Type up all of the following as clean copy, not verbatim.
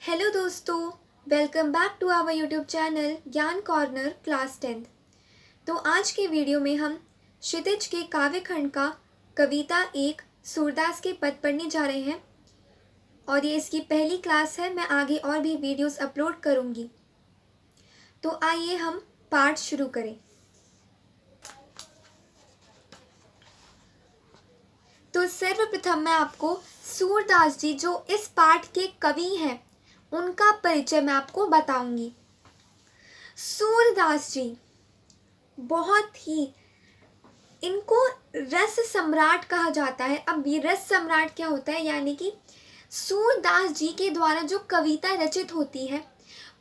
Hello दोस्तों, welcome back to our YouTube channel Gyan corner class 10th। तो आज के वीडियो में हम क्षितिज के काव्य खंड का कविता एक सूरदास के पद पढ़ने जा रहे हैं और ये इसकी पहली क्लास है। मैं आगे और भी वीडियोस अपलोड करूँगी। तो आइए हम पाठ शुरू करें। तो सर्वप्रथम मैं आपको सूरदास जी जो इस पाठ के कवि हैं उनका परिचय मैं आपको बताऊंगी। सूरदास जी बहुत ही, इनको रस सम्राट कहा जाता है। अब ये रस सम्राट क्या होता है, यानी कि सूरदास जी के द्वारा जो कविता रचित होती है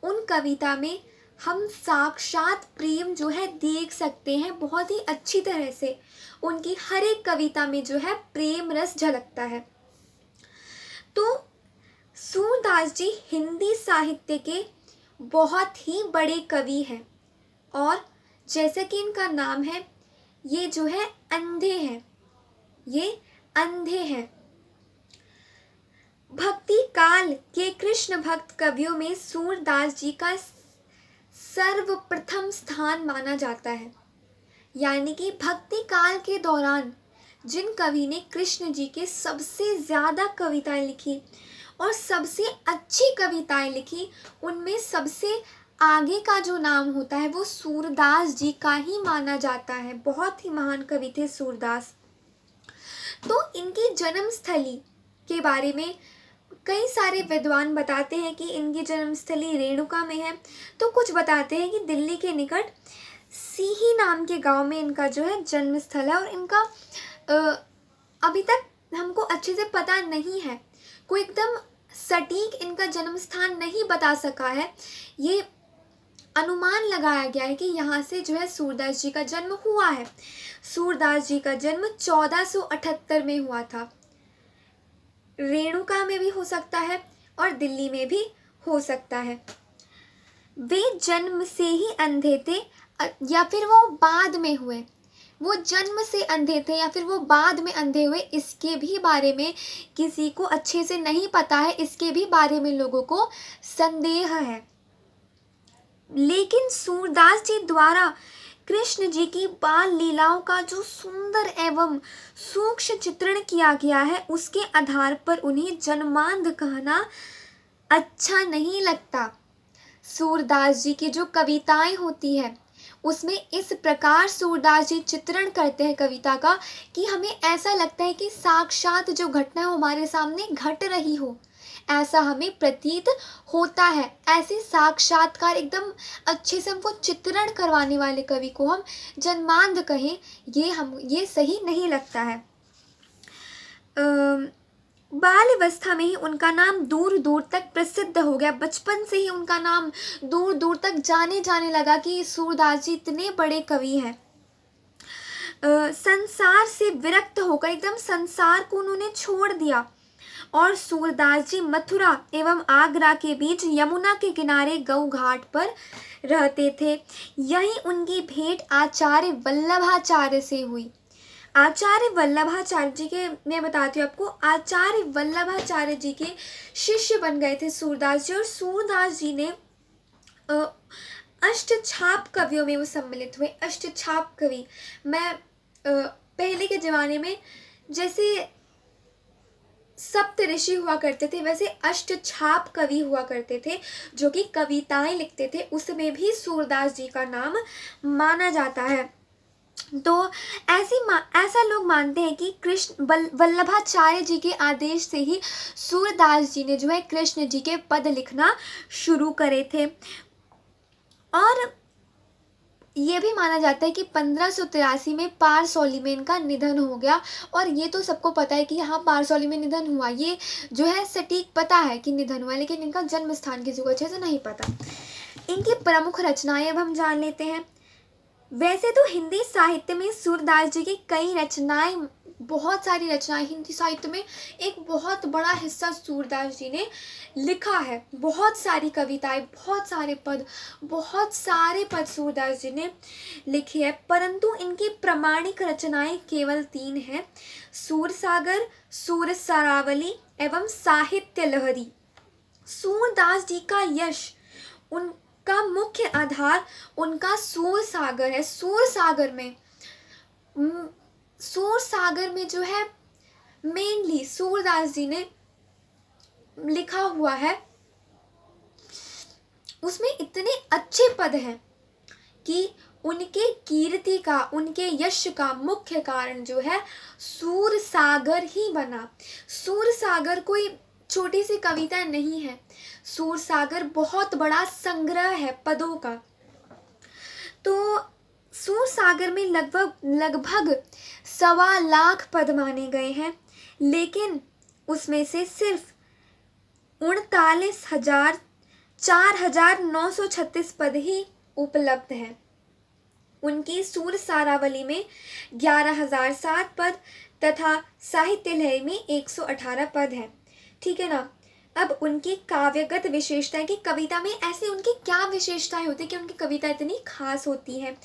उन कविता में हम साक्षात प्रेम जो है देख सकते हैं। बहुत ही अच्छी तरह से उनकी हर एक कविता में जो है प्रेम रस झलकता है। तो सूरदास जी हिंदी साहित्य के बहुत ही बड़े कवि हैं और जैसे कि इनका नाम है, ये जो है अंधे हैं, ये अंधे हैं। भक्ति काल के कृष्ण भक्त कवियों में सूरदास जी का सर्वप्रथम स्थान माना जाता है। यानी कि भक्ति काल के दौरान जिन कवि ने कृष्ण जी के सबसे ज़्यादा कविताएं लिखी और सबसे अच्छी कविताएं लिखी, उनमें सबसे आगे का जो नाम होता है वो सूरदास जी का ही माना जाता है। बहुत ही महान कवि थे सूरदास। तो इनकी जन्मस्थली के बारे में कई सारे विद्वान बताते हैं कि इनकी जन्मस्थली रेणुका में है, तो कुछ बताते हैं कि दिल्ली के निकट सीही नाम के गांव में इनका जो है जन्मस्थल है। और इनका अभी तक हमको अच्छे से पता नहीं है, कोई एकदम सटीक इनका जन्म स्थान नहीं बता सका है। ये अनुमान लगाया गया है कि यहाँ से जो है सूरदास जी का जन्म हुआ है। सूरदास जी का जन्म 1478 में हुआ था। रेणुका में भी हो सकता है और दिल्ली में भी हो सकता है। वे जन्म से ही अंधे थे या फिर वो बाद में हुए, वो जन्म से अंधे थे या फिर वो बाद में अंधे हुए, इसके भी बारे में किसी को अच्छे से नहीं पता है। इसके भी बारे में लोगों को संदेह है। लेकिन सूरदास जी द्वारा कृष्ण जी की बाल लीलाओं का जो सुंदर एवं सूक्ष्म चित्रण किया गया है, उसके आधार पर उन्हें जन्मांध कहना अच्छा नहीं लगता। सूरदास जी की जो कविताएं होती है उसमें इस प्रकार सूरदास जी चित्रण करते हैं कविता का कि हमें ऐसा लगता है कि साक्षात जो घटना है हमारे सामने घट रही हो, ऐसा हमें प्रतीत होता है। ऐसे साक्षात्कार एकदम अच्छे से हमको चित्रण करवाने वाले कवि को हम जन्मांध कहें, ये सही नहीं लगता है। बाल अवस्था में ही उनका नाम दूर दूर तक प्रसिद्ध हो गया। बचपन से ही उनका नाम दूर दूर तक जाने लगा कि सूरदास जी इतने बड़े कवि हैं। संसार से विरक्त होकर एकदम संसार को उन्होंने छोड़ दिया और सूरदास जी मथुरा एवं आगरा के बीच यमुना के किनारे गऊ घाट पर रहते थे। यही उनकी भेंट आचार्य वल्लभाचार्य से हुई। आचार्य वल्लभाचार्य जी के, मैं बताती हूँ आपको, आचार्य वल्लभाचार्य जी के शिष्य बन गए थे सूरदास जी। और सूरदास जी ने अष्टछाप कवियों में वो सम्मिलित हुए। अष्टछाप कवि, मैं पहले के ज़माने में जैसे सप्त ऋषि हुआ करते थे वैसे अष्टछाप कवि हुआ करते थे जो कि कविताएं लिखते थे। उसमें भी सूरदास जी का नाम माना जाता है। तो ऐसा लोग मानते हैं कि कृष्ण वल्लभाचार्य जी के आदेश से ही सूरदास जी ने जो है कृष्ण जी के पद लिखना शुरू करे थे। और ये भी माना जाता है कि 1583 में पारसौली में इनका निधन हो गया। और ये तो सबको पता है कि यहाँ पारसौली में निधन हुआ, ये जो है सटीक पता है कि निधन हुआ, लेकिन इनका जन्म स्थान किसी को अच्छे से नहीं पता। इनकी प्रमुख रचनाएं अब हम जान लेते हैं। वैसे तो हिंदी साहित्य में सूरदास जी की कई रचनाएं, बहुत सारी रचनाएं, हिंदी साहित्य में एक बहुत बड़ा हिस्सा सूरदास जी ने लिखा है। बहुत सारी कविताएं, बहुत सारे पद सूरदास जी ने लिखे हैं, परंतु इनकी प्रामाणिक रचनाएं केवल 3 हैं: सूरसागर, सूरसरावली एवं साहित्य लहरी। सूरदास जी का यश, उनका मुख्य आधार उनका सूर सागर है। सूर सागर में जो है मेनली सूरदास जी ने लिखा हुआ है, उसमें इतने अच्छे पद हैं कि उनके कीर्ति का, उनके यश का मुख्य कारण जो है सूर सागर ही बना। सूर सागर कोई छोटी सी कविता नहीं है, सूर सागर बहुत बड़ा संग्रह है पदों का। तो सूर सागर में लगभग 1.25 पद माने गए हैं, लेकिन उसमें से सिर्फ 39,0936 पद ही उपलब्ध हैं। उनकी सूर सारावली में 11,007 पद तथा साहित्य लहरी में 118 पद हैं। ठीक है ना। अब उनकी काव्यगत विशेषताएं कि कविता में ऐसे उनकी क्या विशेषताएं होती है कि उनकी कविता इतनी खास होती है।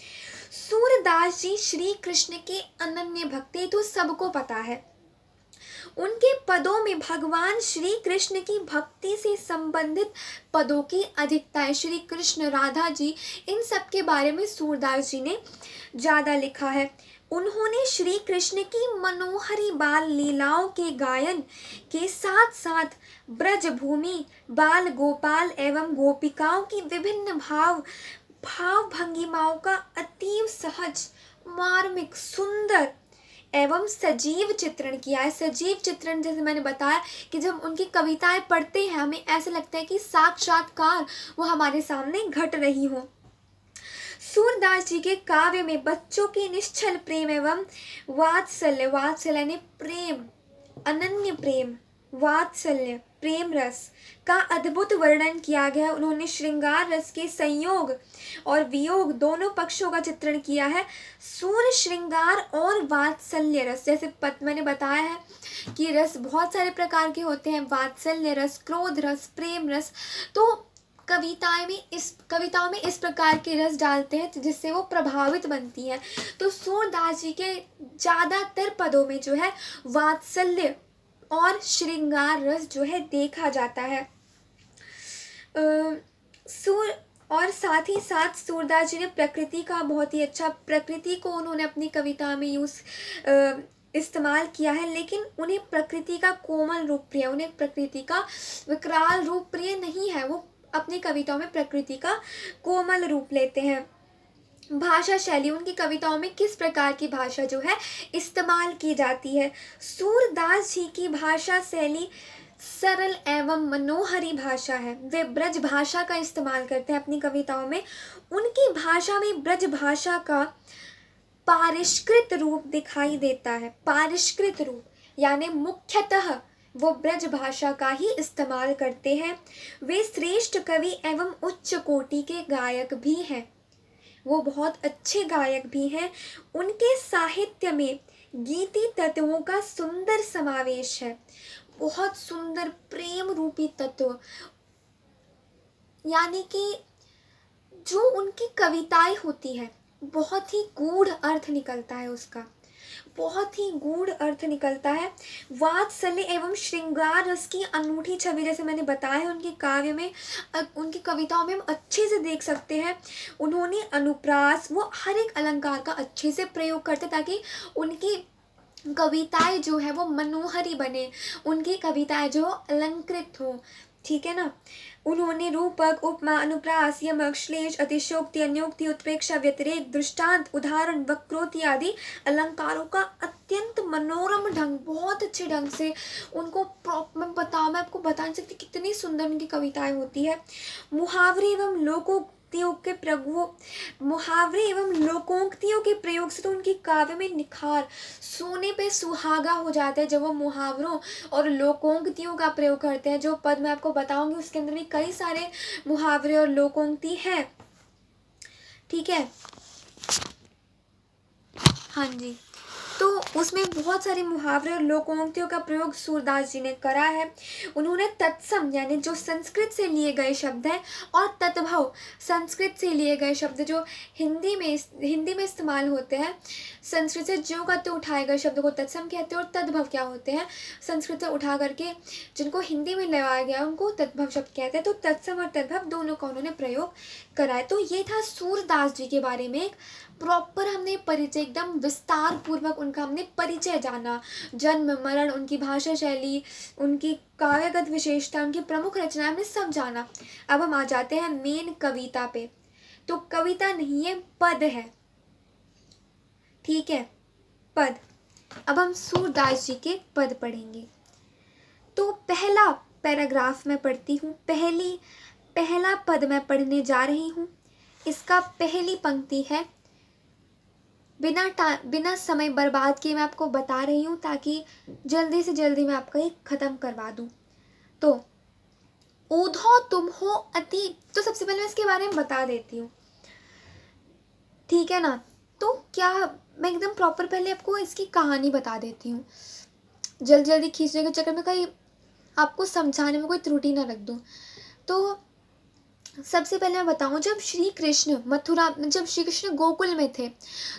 सूरदास जी श्री कृष्ण के अनन्य भक्त हैं, तो सबको पता है। उनके पदों में भगवान श्री कृष्ण की भक्ति से संबंधित पदों की अधिकता है। श्री कृष्ण, राधा जी, इन सब के बारे में सूरदास जी ने ज़्यादा लिखा है। उन्होंने श्री कृष्ण की मनोहरी बाल लीलाओं के गायन के साथ साथ ब्रजभूमि, बाल गोपाल एवं गोपिकाओं की विभिन्न भाव भंगिमाओं का अतीव सहज, मार्मिक, सुंदर एवं सजीव चित्रण किया है। सजीव चित्रण जैसे मैंने बताया कि जब उनकी कविताएं पढ़ते हैं हमें ऐसा लगता है कि साक्षात्कार वो हमारे सामने घट रही हो। सूरदास जी के काव्य में बच्चों की निश्चल प्रेम एवं वात्सल्य ने प्रेम, अनन्य प्रेम, वात्सल्य, प्रेम रस का अद्भुत वर्णन किया गया। उन्होंने श्रृंगार रस के संयोग और वियोग दोनों पक्षों का चित्रण किया है। सूर श्रृंगार और वात्सल्य रस, जैसे मैंने बताया है कि रस बहुत सारे प्रकार के होते हैं, वात्सल्य रस, क्रोध रस, प्रेम रस। तो कविताओं में इस प्रकार के रस डालते हैं जिससे वो प्रभावित बनती हैं। तो सूरदास जी के ज़्यादातर पदों में जो है वात्सल्य और श्रृंगार रस जो है देखा जाता है। और साथ ही साथ सूरदास जी ने प्रकृति का बहुत ही अच्छा, प्रकृति को उन्होंने अपनी कविता में इस्तेमाल किया है, लेकिन उन्हें प्रकृति का कोमल रूप प्रिय, उन्हें प्रकृति का विकराल रूप प्रिय नहीं है। वो अपनी कविताओं में प्रकृति का कोमल रूप लेते हैं। भाषा शैली, उनकी कविताओं में किस प्रकार की भाषा जो है इस्तेमाल की जाती है। सूरदास जी की भाषा शैली सरल एवं मनोहरी भाषा है। वे ब्रज भाषा का इस्तेमाल करते हैं अपनी कविताओं में। उनकी भाषा में ब्रज भाषा का पारिष्कृत रूप दिखाई देता है। पारिष्कृत रूप यानी मुख्यतः वो ब्रज भाषा का ही इस्तेमाल करते हैं। वे श्रेष्ठ कवि एवं उच्च कोटि के गायक भी हैं। वो बहुत अच्छे गायक भी हैं। उनके साहित्य में गीति तत्वों का सुंदर समावेश है। बहुत सुंदर प्रेम रूपी तत्व, यानी कि जो उनकी कविताएं होती है बहुत ही गूढ़ अर्थ निकलता है उसका, बहुत ही गूढ़ अर्थ निकलता है। वात्सल्य एवं श्रृंगार रस की अनूठी छवि जैसे मैंने बताया है उनके काव्य में, उनकी कविताओं में हम अच्छे से देख सकते हैं। उन्होंने अनुप्रास, वो हर एक अलंकार का अच्छे से प्रयोग करते ताकि उनकी कविताएं जो है वो मनोहरी बने, उनकी कविताएं जो अलंकृत हो। ठीक है ना। उन्होंने रूपक, उपमा, अनुप्रास, यमक, श्लेष, अतिशयोक्ति, अन्योक्ति, उत्प्रेक्षा, व्यतिरेक, दृष्टांत, उदाहरण, वक्रोक्ति आदि अलंकारों का अत्यंत मनोरम ढंग, बहुत अच्छे ढंग से उनको मैं आपको बता नहीं सकती कितनी सुंदर उनकी कविताएं होती है। मुहावरे एवं लोकोक्तियों के प्रयोग से तो उनकी काव्य में निखार, सोने पे सुहागा हो जाता है जब वो मुहावरों और लोकोक्तियों का प्रयोग करते हैं। जो पद मैं आपको बताऊंगी उसके अंदर भी कई सारे मुहावरे और लोकोक्ति हैं। ठीक है। हाँ जी। तो उसमें बहुत सारे मुहावरे और लोकोक्तियों का प्रयोग सूरदास जी ने करा है। उन्होंने तत्सम यानी जो संस्कृत से लिए गए शब्द हैं, और तद्भव संस्कृत से लिए गए शब्द जो हिंदी में इस्तेमाल होते हैं, संस्कृत से ज्यों का त्यों उठाए गए शब्द को तत्सम कहते हैं, और तद्भव क्या होते हैं, संस्कृत से उठा करके जिनको हिंदी में लगाया गया उनको तद्भव शब्द कहते हैं। तो तत्सम और तद्भव दोनों का उन्होंने प्रयोग करा है। तो ये था सूरदास जी के बारे में एक प्रॉपर हमने परिचय, एकदम विस्तार पूर्वक उनका हमने परिचय जाना, जन्म मरण, उनकी भाषा शैली, उनकी काव्यगत विशेषता, उनकी प्रमुख रचनाएं हमने सब जाना। अब हम आ जाते हैं मेन कविता पे। तो कविता नहीं है, पद है, ठीक है, पद। अब हम सूरदास जी के पद पढ़ेंगे। तो पहला पैराग्राफ मैं पढ़ती हूँ, पहला पद मैं पढ़ने जा रही हूँ। इसका पहली पंक्ति है, बिना समय बर्बाद किए मैं आपको बता रही हूँ ताकि जल्दी से जल्दी मैं आपका ये खत्म करवा दूँ। तो ऊधो तुम हो अति, तो सबसे पहले मैं इसके बारे में बता देती हूँ, ठीक है ना। तो क्या मैं एकदम प्रॉपर पहले आपको इसकी कहानी बता देती हूँ, जल्दी खींचने के चक्कर में कहीं आपको समझाने में कोई त्रुटि ना रख दूँ। तो सबसे पहले मैं बताऊँ, जब श्री कृष्ण गोकुल में थे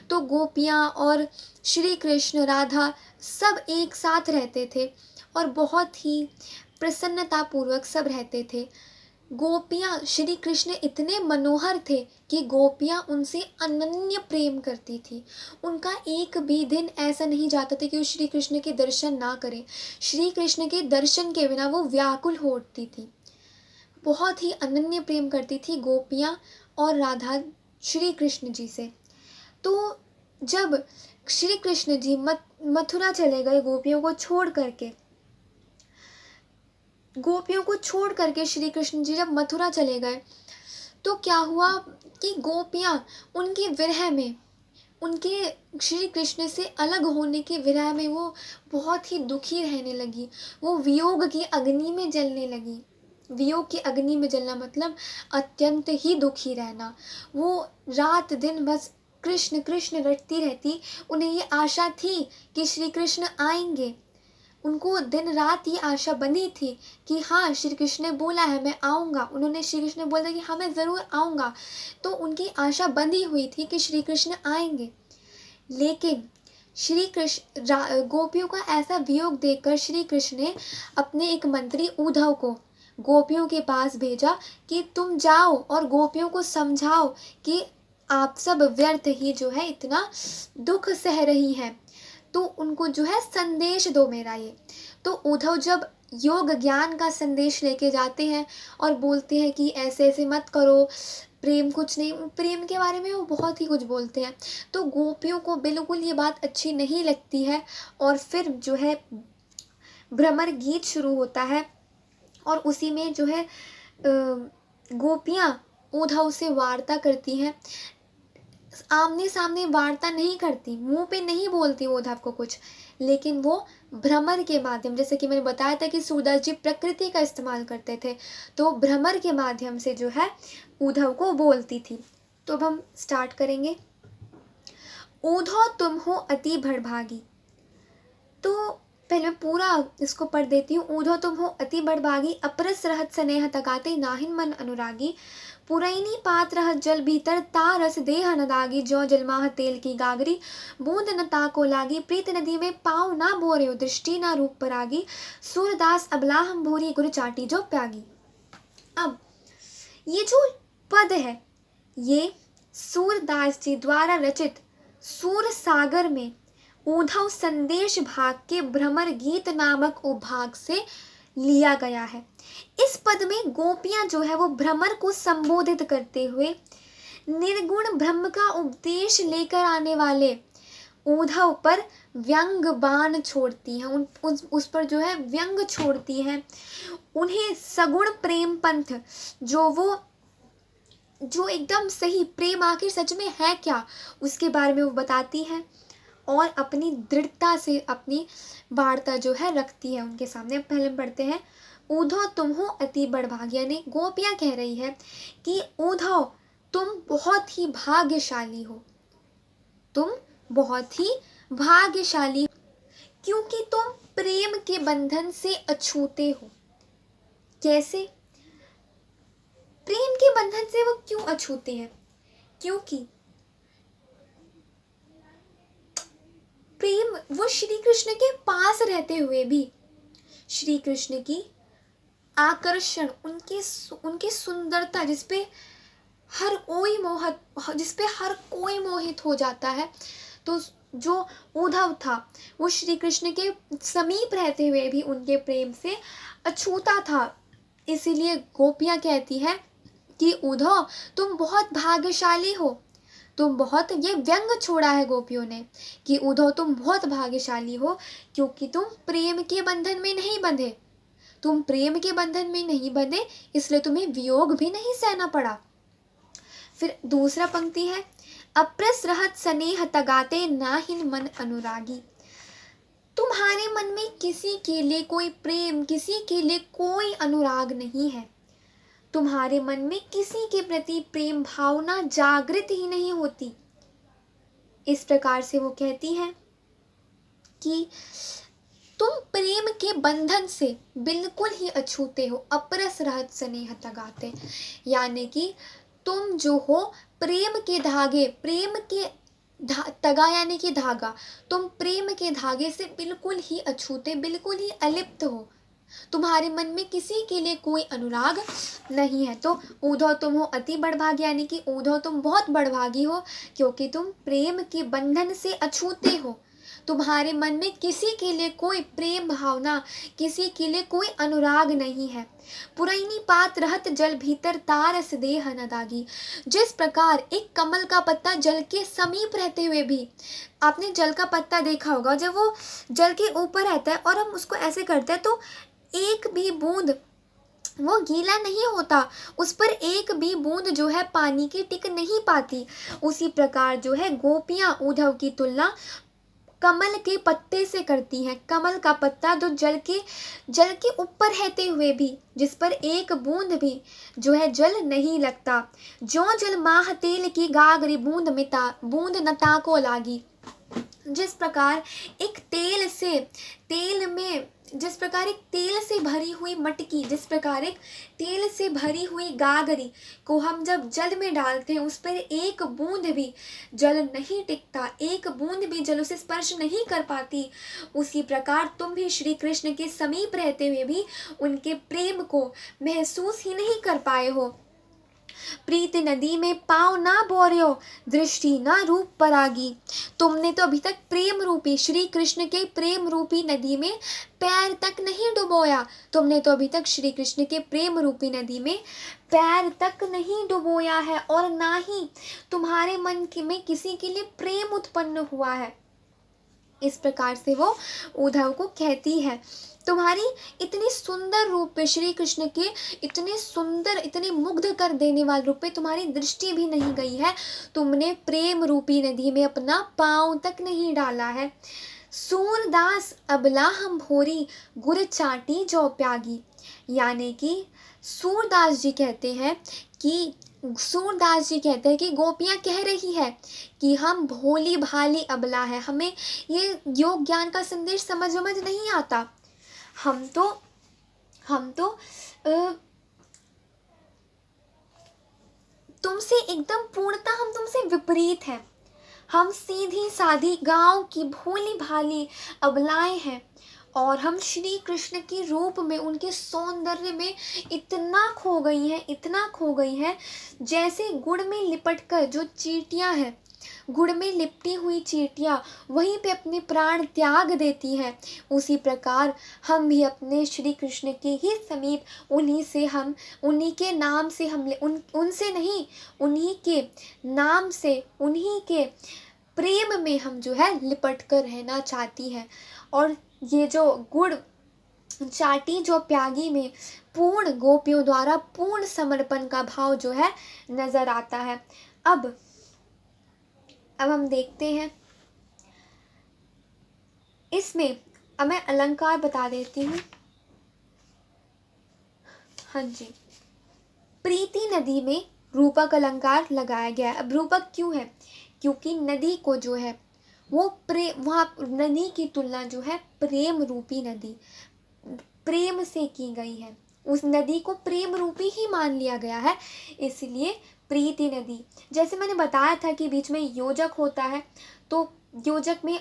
तो गोपियाँ और श्री कृष्ण राधा सब एक साथ रहते थे और बहुत ही प्रसन्नतापूर्वक सब रहते थे। गोपियाँ, श्री कृष्ण इतने मनोहर थे कि गोपियाँ उनसे अनन्य प्रेम करती थी। उनका एक भी दिन ऐसा नहीं जाता था कि वो श्री कृष्ण के दर्शन ना करें। श्री कृष्ण के दर्शन के बिना वो व्याकुल हो उठती थी। बहुत ही अनन्य प्रेम करती थी गोपियाँ और राधा श्री कृष्ण जी से। तो जब श्री कृष्ण जी मथुरा चले गए गोपियों को छोड़ करके श्री कृष्ण जी जब मथुरा चले गए तो क्या हुआ कि गोपियाँ उनके विरह में, उनके श्री कृष्ण से अलग होने के विरह में वो बहुत ही दुखी रहने लगी। वो वियोग की अग्नि में जलने लगी। वियोग की अग्नि में जलना मतलब अत्यंत ही दुखी रहना। वो रात दिन बस कृष्ण कृष्ण रटती रहती। उन्हें ये आशा थी कि श्री कृष्ण आएंगे। उनको दिन रात ये आशा बंधी थी कि हाँ, श्री कृष्ण ने बोला है मैं आऊँगा। उन्होंने श्री कृष्ण ने बोला कि हाँ मैं ज़रूर आऊँगा। तो उनकी आशा बंधी हुई थी कि श्री कृष्ण आएंगे। लेकिन श्री कृष्ण गोपियों का ऐसा वियोग देखकर श्री कृष्ण ने अपने एक मंत्री उद्धव को गोपियों के पास भेजा कि तुम जाओ और गोपियों को समझाओ कि आप सब व्यर्थ ही जो है इतना दुख सह रही हैं, तो उनको जो है संदेश दो मेरा ये। तो उद्धव जब योग ज्ञान का संदेश लेके जाते हैं और बोलते हैं कि ऐसे ऐसे मत करो, प्रेम कुछ नहीं, प्रेम के बारे में वो बहुत ही कुछ बोलते हैं। तो गोपियों को बिल्कुल ये बात अच्छी नहीं लगती है और फिर जो है भ्रमर गीत शुरू होता है और उसी में जो है गोपियाँ उद्धव से वार्ता करती हैं। आमने सामने वार्ता नहीं करती, मुंह पे नहीं बोलती वो उद्धव को कुछ, लेकिन वो भ्रमर के माध्यम, जैसे कि मैंने बताया था कि सूरदास जी प्रकृति का इस्तेमाल करते थे, तो भ्रमर के माध्यम से जो है उद्धव को बोलती थी। तो अब हम स्टार्ट करेंगे। ऊधो तुम हो अति भड़भागी। तो पहले मैं पूरा इसको पढ़ देती हूँ। ऊधो तुम हो अति बड़भागी, अपरस रहत स्नेह तकाते नाहिन मन अनुरागी। पुरैनी पात रहत जल भीतर, ता रस देह न दागी। जो जलमाह तेल की गागरी, बूंद न ताको लागी। प्रीत नदी में पाँव ना बोरे, दृष्टि ना रूप परागी। सूरदास अबलाहम भूरी, गुरु चाटी जो प्यागी। अब ये जो पद है ये सूरदास जी द्वारा रचित सूर सागर में उद्धव संदेश भाग के भ्रमर गीत नामक उपभाग से लिया गया है। इस पद में गोपियां जो है वो भ्रमर को संबोधित करते हुए निर्गुण ब्रह्म का उपदेश लेकर आने वाले उद्धव पर व्यंग बाण छोड़ती हैं। उस पर जो है व्यंग छोड़ती हैं। उन्हें सगुण प्रेम पंथ जो एकदम सही प्रेम आखिर सच में है क्या उसके बारे में वो बताती है और अपनी दृढ़ता से अपनी वार्ता जो है रखती है उनके सामने। पहले पढ़ते हैं। ऊधव तुम हो अति बड़भागी, यानी गोपियाँ कह रही है कि ऊधव तुम बहुत ही भाग्यशाली हो, तुम बहुत ही भाग्यशाली क्योंकि तुम प्रेम के बंधन से अछूते हो। कैसे? प्रेम के बंधन से वो क्यों अछूते हैं? क्योंकि प्रेम, वो श्री कृष्ण के पास रहते हुए भी श्री कृष्ण की आकर्षण, उनकी सुंदरता जिस पे हर कोई मोहित हो जाता है, तो जो उद्धव था वो श्री कृष्ण के समीप रहते हुए भी उनके प्रेम से अछूता था। इसीलिए गोपियां कहती है कि उद्धव तुम बहुत भाग्यशाली हो, तुम बहुत, ये व्यंग छोड़ा है गोपियों ने कि उद्धव तुम बहुत भाग्यशाली हो क्योंकि तुम प्रेम के बंधन में नहीं बंधे, तुम प्रेम के बंधन में नहीं बंधे, इसलिए तुम्हें वियोग भी नहीं सहना पड़ा। फिर दूसरा पंक्ति है, अप्रस रहत स्नेह तगाते नाहिन मन अनुरागी। तुम्हारे मन में किसी के लिए कोई प्रेम, किसी के लिए कोई अनुराग नहीं है, तुम्हारे मन में किसी के प्रति प्रेम भावना जागृत ही नहीं होती। इस प्रकार से वो कहती है कि तुम प्रेम के बंधन से बिल्कुल ही अछूते हो। अपरस रहत स्नेह तगाते, यानी कि तुम जो हो प्रेम के धागे, प्रेम के तगा यानी कि धागा, तुम प्रेम के धागे से बिल्कुल ही अछूते, बिल्कुल ही अलिप्त हो, तुम्हारे मन में किसी के लिए कोई अनुराग नहीं है। तो उद्धव तुम हो अति बड़भागी, यानी कि उद्धव तुम बहुत बड़भागी हो क्योंकि तुम प्रेम के बंधन से अछूते हो, तुम्हारे मन में किसी के लिए कोई प्रेम भावना, किसी के लिए कोई अनुराग नहीं है। पुरैनी पात रहत जल भीतर तारस देह न दागी। जिस प्रकार एक कमल का पत्ता जल के समीप रहते हुए भी, आपने जल का पत्ता देखा होगा, जब वो जल के ऊपर रहता है और हम उसको ऐसे करते हैं तो एक भी बूंद वो गीला नहीं होता, उस पर एक भी बूंद जो है पानी की टिक नहीं पाती। उसी प्रकार जो है गोपियां उद्धव की तुलना कमल के पत्ते से करती हैं। कमल का पत्ता जो जल के ऊपर रहते हुए भी, जिस पर एक बूंद भी जो है जल नहीं लगता। जो जल माह तेल की गागरी बूंद बूंद न ताको लागी। जिस प्रकार एक जिस प्रकार एक तेल से भरी हुई मटकी, जिस प्रकार एक तेल से भरी हुई गागरी को हम जब जल में डालते हैं, उस पर एक बूंद भी जल नहीं टिकता, एक बूंद भी जल उसे स्पर्श नहीं कर पाती। उसी प्रकार तुम भी श्री कृष्ण के समीप रहते हुए भी उनके प्रेम को महसूस ही नहीं कर पाए हो। प्रीत नदी में पाँव ना बोर्यो, दृष्टि ना रूप परागी। तुमने तो अभी तक प्रेम रूपी, श्री कृष्ण के प्रेम रूपी नदी में पैर तक नहीं डुबोया, तुमने तो अभी तक श्री कृष्ण के प्रेम रूपी नदी में पैर तक नहीं डुबोया है, और ना ही तुम्हारे मन में किसी के लिए प्रेम उत्पन्न हुआ है। इस प्रकार से वो उद्धव को कहती है, तुम्हारी इतनी सुंदर रूप पे, श्री कृष्ण के इतने सुंदर, इतने मुग्ध कर देने वाले रूप पे तुम्हारी दृष्टि भी नहीं गई है, तुमने प्रेम रूपी नदी में अपना पांव तक नहीं डाला है। सूरदास अबला हम भोरी गुर चाटी जो प्यागी। यानी कि सूरदास जी कहते हैं कि गोपियां कह रही है कि हम भोली भाली अबला है, हमें ये योग ज्ञान का संदेश समझ नहीं आता, हम तो तुमसे एकदम पूर्णतः हम तुमसे विपरीत हैं, हम सीधी साधी गांव की भोली भाली अबलाएं हैं, और हम श्री कृष्ण के रूप में, उनके सौंदर्य में इतना खो गई हैं जैसे गुड़ में लिपटकर जो चींटियां हैं, गुड़ में लिपटी हुई चींटियां वहीं पे अपने प्राण त्याग देती हैं, उसी प्रकार हम भी अपने श्री कृष्ण के ही समीप उन्हीं के नाम से उनसे नहीं, उन्हीं के नाम से, उन्हीं के प्रेम में हम जो है लिपट कर रहना चाहती हैं। और ये जो गुड़ चाटी जो प्यागी में पूर्ण गोपियों द्वारा पूर्ण समर्पण का भाव जो है नजर आता है। अब हम देखते हैं इसमें, अब मैं अलंकार बता देती हूँ। हाँ जी, प्रीति नदी में रूपक अलंकार लगाया गया है। अब रूपक क्यों है? क्योंकि नदी को जो है वो वहाँ नदी की तुलना जो है प्रेम रूपी नदी, प्रेम से की गई है। उस नदी को प्रेम रूपी ही मान लिया गया है, इसलिए प्रीति नदी। जैसे मैंने बताया था कि बीच में योजक होता है, तो योजक में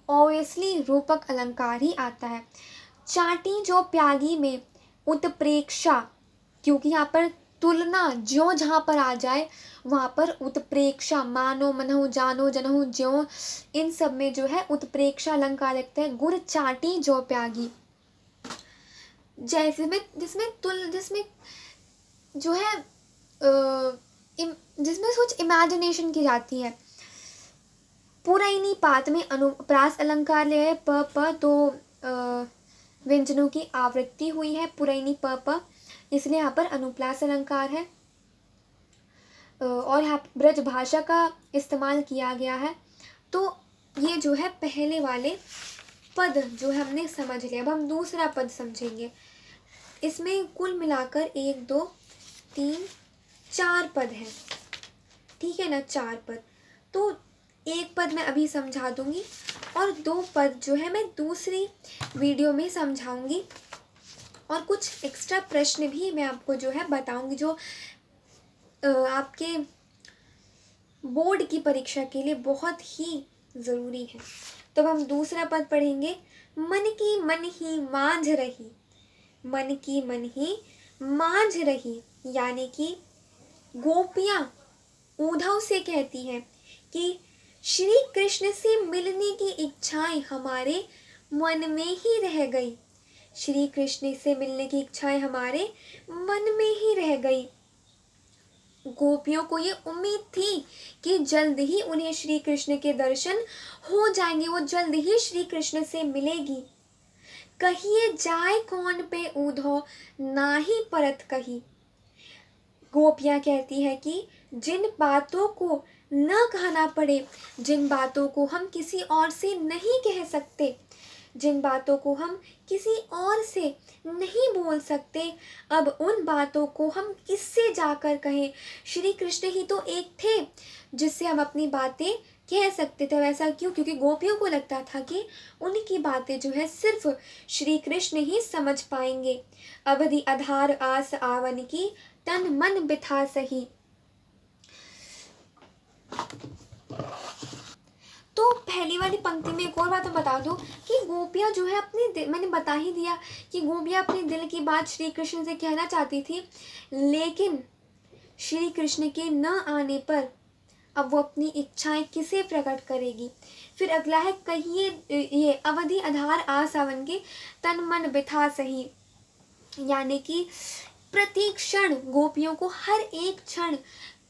ऑब्वियसली रूपक अलंकार ही आता है। चाटी जो प्यागी में उत्प्रेक्षा, क्योंकि यहाँ पर तुलना जो जहाँ पर आ जाए वहाँ पर उत्प्रेक्षा, मानो मनहु जानो जनहु ज्यों, इन सब में जो है उत्प्रेक्षा अलंकार लगता है। गुड़ चाटी जो प्यागी, जैसे में जिसमें जो है जिसमें कुछ इमेजिनेशन की जाती है। पुरैनी पात में अनुप्रास अलंकार ले है प तो व्यंजनों की आवृत्ति हुई है पुरैनी प, इसलिए यहाँ पर अनुप्रास अलंकार है। और यहाँ ब्रज भाषा का इस्तेमाल किया गया है। तो ये जो है पहले वाले पद जो है हमने समझ लिया। अब हम दूसरा पद समझेंगे। इसमें कुल मिलाकर 1 2 3 4 पद हैं, ठीक है ना, 4 पद। तो एक पद मैं अभी समझा दूंगी और 2 पद जो है मैं दूसरी वीडियो में समझाऊंगी, और कुछ एक्स्ट्रा प्रश्न भी मैं आपको जो है बताऊंगी जो आपके बोर्ड की परीक्षा के लिए बहुत ही ज़रूरी है। तो हम दूसरा पद पढ़ेंगे। मन की मन ही मांझ रही, मन की मन ही मांझ रही, यानी कि गोपियाँ उद्धव से कहती हैं कि श्री कृष्ण से मिलने की इच्छाएं हमारे मन में ही रह गई, श्री कृष्ण से मिलने की इच्छाएं हमारे मन में ही रह गई। गोपियों को ये उम्मीद थी कि जल्द ही उन्हें श्री कृष्ण के दर्शन हो जाएंगे, वो जल्द ही श्री कृष्ण से मिलेगी। कहिए जाए कौन पे उद्धव नाही परत कही, गोपियाँ कहती है कि जिन बातों को न कहना पड़े, जिन बातों को हम किसी और से नहीं कह सकते, जिन बातों को हम किसी और से नहीं बोल सकते, अब उन बातों को हम किससे जाकर कहें। श्री कृष्ण ही तो एक थे जिससे हम अपनी बातें कह सकते थे। वैसा क्यों? क्योंकि गोपियों को लगता था कि उनकी बातें जो है सिर्फ श्री कृष्ण ही समझ पाएंगे। अवधि आधार आस आवन की, तन मन बिथा सही। तो पहली वाली पंक्ति में एक और बात मैं बता दूं कि गोपियाँ जो है अपने मैंने बता ही दिया कि गोपियाँ अपने दिल की बात श्री कृष्ण से कहना चाहती थी, लेकिन श्री कृष्ण के न आने पर अब वो अपनी इच्छाएं किसे प्रकट करेगी। फिर अगला है कहिए ये अवधि आधार आसावन के, तन मन बिथा सही, यानी कि प्रति क्षण गोपियों को हर एक क्षण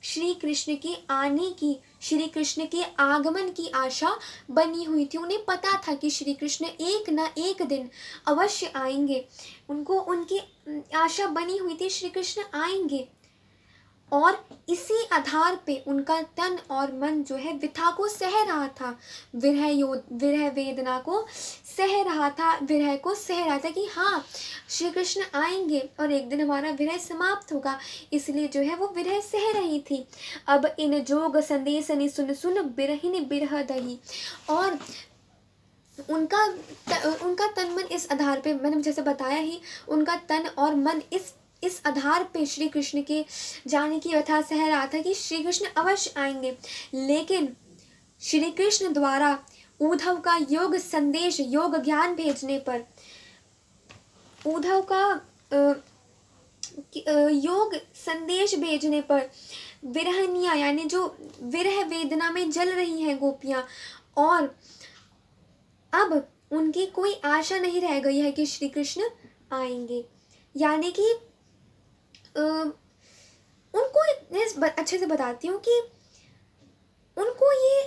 श्री कृष्ण के आने की, श्री कृष्ण के आगमन की आशा बनी हुई थी। उन्हें पता था कि श्री कृष्ण एक न एक दिन अवश्य आएंगे, उनको उनकी आशा बनी हुई थी श्री कृष्ण आएंगे। और इसी आधार पे उनका तन और मन जो है व्यथा को सह रहा था, विरह वेदना को सह रहा था, विरह को सह रहा था कि हाँ श्री कृष्ण आएंगे और एक दिन हमारा विरह समाप्त होगा, इसलिए जो है वो विरह सह रही थी। अब इन जोग संदेश नि सुन सुन बिरहिन बिरह दही, और उनका तन मन इस आधार पे, मैंने जैसे बताया ही, उनका तन और मन इस आधार पे श्री कृष्ण के जाने की व्यथा सह रहा था कि श्री कृष्ण अवश्य आएंगे। लेकिन श्री कृष्ण द्वारा उद्धव का योग संदेश, योग ज्ञान भेजने पर, उद्धव का योग संदेश भेजने पर विरहनिया, यानी जो विरह वेदना में जल रही हैं गोपियाँ, और अब उनकी कोई आशा नहीं रह गई है कि श्री कृष्ण आएंगे। यानी कि उनको अच्छे से बताती हूँ कि उनको ये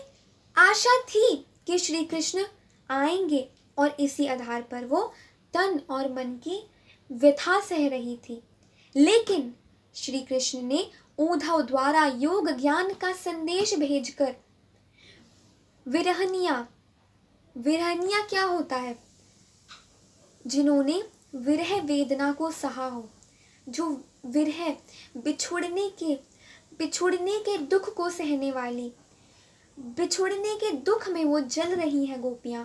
आशा थी कि श्री कृष्ण आएंगे, और इसी आधार पर वो तन और मन की व्यथा सह रही थी। लेकिन श्री कृष्ण ने उद्धव द्वारा योग ज्ञान का संदेश भेजकर विरहनिया क्या होता है? जिन्होंने विरह वेदना को सहा हो, जो विरह बिछुड़ने के दुख को सहने वाली, बिछुड़ने के दुख में वो जल रही हैं गोपियां।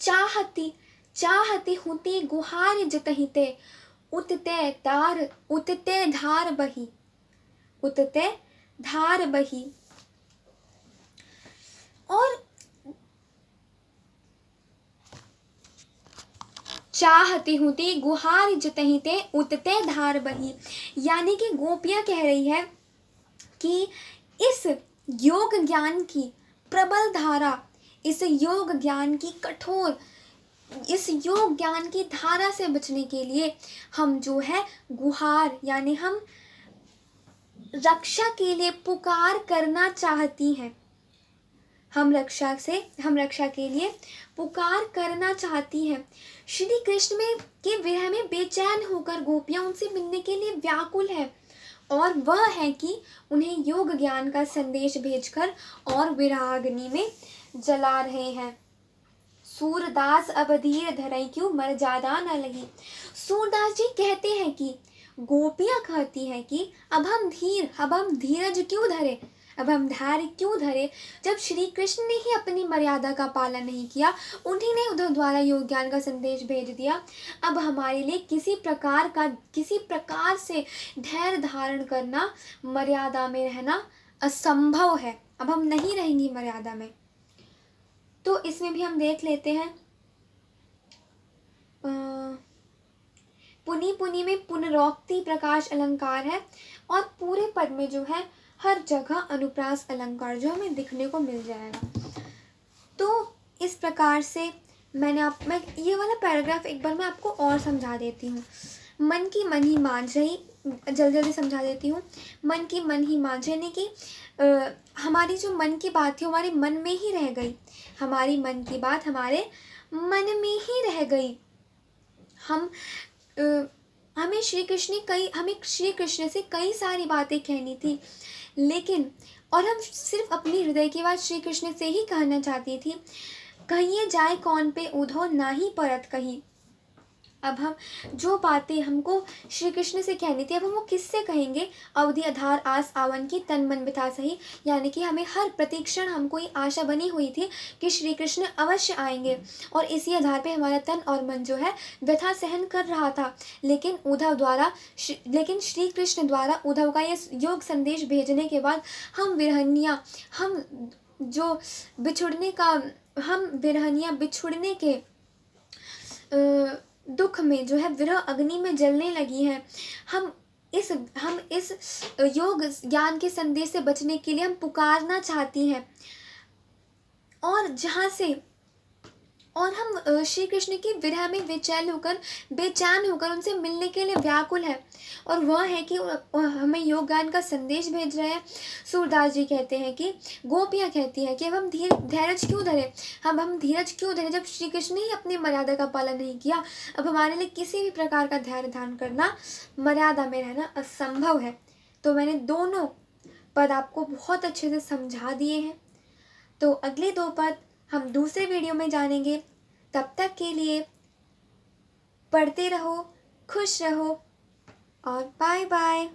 चाहती चाहती हुती गुहार जितहिते, उतते धार बही, उतते धार बही। और चाहती हुती गुहार जितहिते, उतते धार बही, यानी कि गोपियां कह रही है कि इस योग ज्ञान की प्रबल धारा, इस योग ज्ञान की कठोर, इस योग ज्ञान की धारा से बचने के लिए हम जो है गुहार यानी हम रक्षा के लिए पुकार करना चाहती हैं। हम रक्षा के लिए पुकार करना चाहती हैं। श्री कृष्ण में के विरह में बेचैन होकर गोपियां उनसे मिलने के लिए व्याकुल है, और वह है कि उन्हें योग ज्ञान का संदेश भेजकर और विराग्नि में जला रहे हैं। सूरदास अब धीर धरई क्यों मर ज्यादा न लगी। सूरदास जी कहते हैं कि गोपियां कहती हैं कि अब हम धीरज क्यों धरे, अब हम धैर्य क्यों धरे, जब श्री कृष्ण ने ही अपनी मर्यादा का पालन नहीं किया, उन्हीं ने उधर द्वारा योग ज्ञान का संदेश भेज दिया। अब हमारे लिए किसी प्रकार से धैर्य धारण करना, मर्यादा में रहना असंभव है। अब हम नहीं रहेंगी मर्यादा में। तो इसमें भी हम देख लेते हैं, पुनि पुनि में पुनरोक्ति प्रकाश अलंकार है, और पूरे पद में जो है हर जगह अनुप्रास अलंकार जो हमें दिखने को मिल जाएगा। तो इस प्रकार से मैं ये वाला पैराग्राफ एक बार मैं आपको और समझा देती हूँ। मन की मन ही मान रही, जल्दी समझा देती हूँ। मन की मन ही मान, यानी कि हमारी जो मन की बात थी हमारे मन में ही रह गई, हमारी मन की बात हमारे मन में ही रह गई। हमें श्री कृष्ण से कई सारी बातें कहनी थी, लेकिन और हम सिर्फ अपनी हृदय की बात श्री कृष्ण से ही कहना चाहती थी। कहिए जाए कौन पे उधो ना ही परत कही। अब हम जो बातें हमको श्री कृष्ण से कहनी थी, अब हम वो किससे कहेंगे। अवधि आधार आस आवन की तन मन बिता सही, यानी कि हमें हर प्रतिक्षण हमको ये आशा बनी हुई थी कि श्री कृष्ण अवश्य आएंगे, और इसी आधार पे हमारा तन और मन जो है व्यथा सहन कर रहा था। लेकिन श्री कृष्ण द्वारा उद्धव का ये योग संदेश भेजने के बाद हम विरहनिया बिछुड़ने के दुख में जो है विरह अग्नि में जलने लगी हैं। हम इस योग ज्ञान के संदेश से बचने के लिए हम पुकारना चाहती हैं, और हम श्री कृष्ण की विरह में बेचैन होकर उनसे मिलने के लिए व्याकुल है, और वह है कि हमें योग ज्ञान का संदेश भेज रहे हैं। सूरदास जी कहते हैं कि गोपियां कहती हैं कि अब हम धीरज क्यों धरे, जब श्री कृष्ण ने ही अपनी मर्यादा का पालन नहीं किया। अब हमारे लिए किसी भी प्रकार का धैर्य धारण करना, मर्यादा में रहना असंभव है। तो मैंने दोनों पद आपको बहुत अच्छे से समझा दिए हैं। तो अगले 2 पद हम दूसरे वीडियो में जानेंगे। तब तक के लिए पढ़ते रहो, खुश रहो, और बाय बाय।